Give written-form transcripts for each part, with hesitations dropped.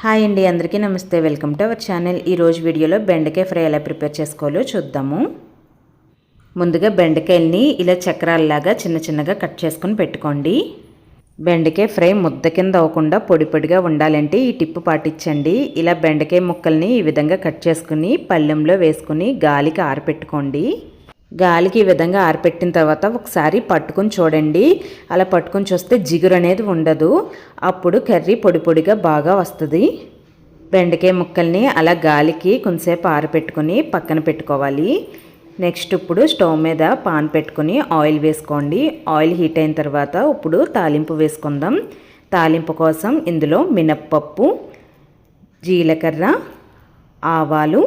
Hi అండి, అందరికీ నమస్తే. Welcome to our channel. ఈరోజు వీడియోలో బెండకాయ ఫ్రై ఎలా ప్రిపేర్ చేసుకోవాలో చూద్దాము. ముందుగా బెండకాయల్ని ఇలా చక్రాలలాగా చిన్న చిన్నగా కట్ చేసుకుని పెట్టుకోండి. బెండకాయ ఫ్రై ముద్ద కింద అవ్వకుండా పొడి పొడిగా ఉండాలంటే ఈ టిప్పు పాటించండి. ఇలా బెండకాయ ముక్కల్ని ఈ విధంగా కట్ చేసుకుని పళ్ళెంలో వేసుకుని గాలికి ఆరపెట్టుకోండి. గాలికి ఈ విధంగా ఆరపెట్టిన తర్వాత ఒకసారి పట్టుకొని చూడండి. అలా పట్టుకొని చూస్తే జిగురు అనేది ఉండదు. అప్పుడు కర్రీ పొడి పొడిగా బాగా వస్తుంది. బెండకాయ ముక్కల్ని అలా గాలికి కొంతసేపు ఆరపెట్టుకొని పక్కన పెట్టుకోవాలి. నెక్స్ట్ ఇప్పుడు స్టవ్ మీద పాన్ పెట్టుకొని ఆయిల్ వేసుకోండి. ఆయిల్ హీట్ అయిన తర్వాత ఇప్పుడు తాలింపు వేసుకుందాం. తాలింపు కోసం ఇందులో మినప్పప్పు, జీలకర్ర, ఆవాలు,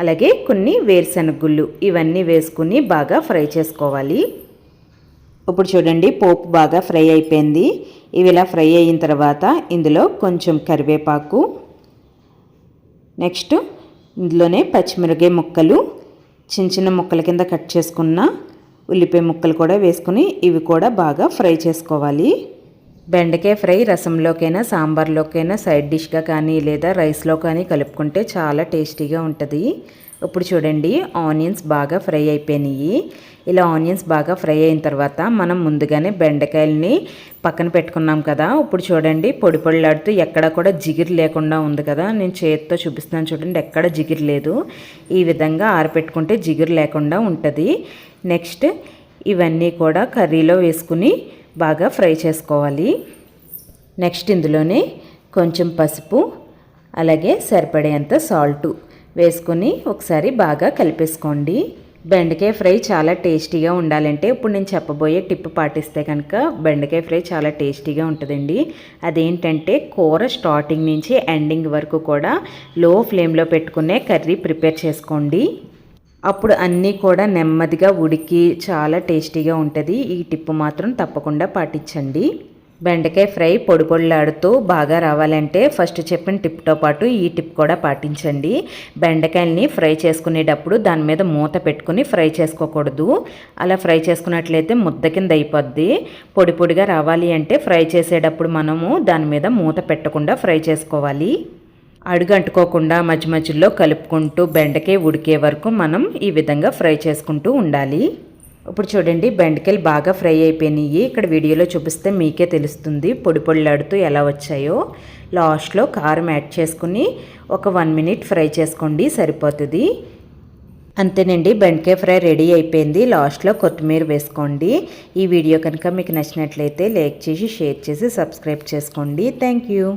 అలాగే కొన్ని వేరుశనగ గుళ్ళు ఇవన్నీ వేసుకుని బాగా ఫ్రై చేసుకోవాలి. ఇప్పుడు చూడండి, పోపు బాగా ఫ్రై అయిపోయింది. ఇవి ఇలా ఫ్రై అయిన తర్వాత ఇందులో కొంచెం కరివేపాకు, నెక్స్ట్ ఇందులోనే పచ్చిమిరపకాయ ముక్కలు, చిన్న చిన్న ముక్కల కింద కట్ చేసుకున్న ఉల్లిపాయ ముక్కలు కూడా వేసుకుని ఇవి కూడా బాగా ఫ్రై చేసుకోవాలి. బెండకాయ ఫ్రై రసంలోకైనా సాంబార్లోకైనా సైడ్ డిష్గా కానీ లేదా రైస్లో కానీ కలుపుకుంటే చాలా టేస్టీగా ఉంటుంది. ఇప్పుడు చూడండి, ఆనియన్స్ బాగా ఫ్రై అయిపోయినాయి. ఇలా ఆనియన్స్ బాగా ఫ్రై అయిన తర్వాత మనం ముందుగానే బెండకాయలని పక్కన పెట్టుకున్నాం కదా. ఇప్పుడు చూడండి, పొడి పొడిలాడుతూ ఎక్కడ కూడా జిగురు లేకుండా ఉంది కదా. నేను చేతితో చూపిస్తున్నాను చూడండి, ఎక్కడ జిగురు లేదు. ఈ విధంగా ఆరపెట్టుకుంటే జిగురు లేకుండా ఉంటుంది. నెక్స్ట్ ఇవన్నీ కూడా కర్రీలో వేసుకుని బాగా ఫ్రై చేసుకోవాలి. నెక్స్ట్ ఇందులోనే కొంచెం పసుపు, అలాగే సరిపడేంత సాల్ట్ వేసుకొని ఒకసారి బాగా కలిపేసుకోండి. బెండకాయ ఫ్రై చాలా టేస్టీగా ఉండాలంటే ఇప్పుడు నేను చెప్పబోయే టిప్ పాటిస్తే కనుక బెండకాయ ఫ్రై చాలా టేస్టీగా ఉంటుందండి. అదేంటంటే కూర స్టార్టింగ్ నుంచి ఎండింగ్ వరకు కూడా లో ఫ్లేమ్లో పెట్టుకునే కర్రీ ప్రిపేర్ చేసుకోండి. అప్పుడు అన్నీ కూడా నెమ్మదిగా ఉడికి చాలా టేస్టీగా ఉంటుంది. ఈ టిప్ మాత్రం తప్పకుండా పాటించండి. బెండకాయ ఫ్రై పొడి పొడిలాడుతూ బాగా రావాలంటే ఫస్ట్ చెప్పిన టిప్తో పాటు ఈ టిప్ కూడా పాటించండి. బెండకాయల్ని ఫ్రై చేసుకునేటప్పుడు దాని మీద మూత పెట్టుకుని ఫ్రై చేసుకోకూడదు. అలా ఫ్రై చేసుకున్నట్లయితే ముద్ద కింద అయిపోద్ది. పొడి పొడిగా రావాలి అంటే ఫ్రై చేసేటప్పుడు మనము దాని మీద మూత పెట్టకుండా ఫ్రై చేసుకోవాలి. అడుగు అంటుకోకుండా మధ్య మధ్యలో కలుపుకుంటూ బెండకాయ ఉడికే వరకు మనం ఈ విధంగా ఫ్రై చేసుకుంటూ ఉండాలి. ఇప్పుడు చూడండి, బెండకాయలు బాగా ఫ్రై అయిపోయినాయి. ఇక్కడ వీడియోలో చూపిస్తే మీకే తెలుస్తుంది పొడి పొడిలాడుతూ ఎలా వచ్చాయో. లాస్ట్లో కారం యాడ్ చేసుకుని ఒక 1 మినిట్ ఫ్రై చేసుకోండి, సరిపోతుంది. అంతేనండి, బెండకాయ ఫ్రై రెడీ అయిపోయింది. లాస్ట్లో కొత్తిమీర వేసుకోండి. ఈ వీడియో కనుక మీకు నచ్చినట్లయితే లైక్ చేసి షేర్ చేసి సబ్స్క్రైబ్ చేసుకోండి. Thank you.